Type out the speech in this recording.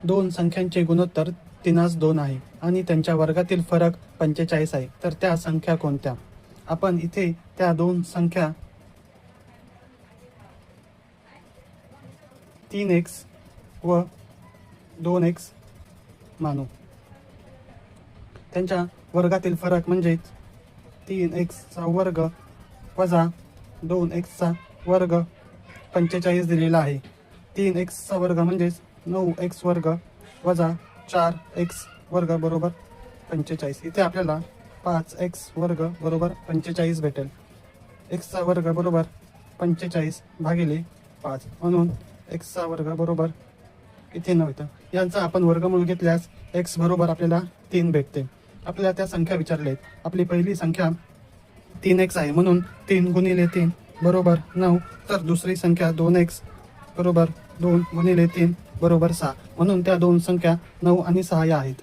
दोन संख्यांचे गुणोत्तर 3:2 आहे आणि त्यांच्या वर्गातील फरक 45 आहे. तर त्या संख्या कोणत्या? आपण इथे त्या दोन संख्या 3x व 2x मानू. त्यांच्या वर्गातील फरक म्हणजे 3x वर्ग वजा 2x वर्ग 45 दिलेला आहे. 3x वर्ग म्हणजेच 9x वर्ग वजा 4x वर्ग बरोबर 45. इथे आपल्याला 5x वर्ग बरोबर 45 भेटेल. x वर्ग बरोबर 45 भागिले 5 म्हणून x वर्ग बरोबर इथे नव्हतं. यांचा आपण वर्गमूळ घेतल्यास x बरोबर आपल्याला 3 भेटते. आपल्याला त्या संख्या विचारलेत. आपली पहिली संख्या 3x आहे म्हणून 3 गुणिले 3 बरोबर 9. तर दुसरी संख्या 2x बरोबर 2 गुणिले 3 बरोबर 6. म्हणून त्या दोन संख्या 9 आणि 6 या आहेत.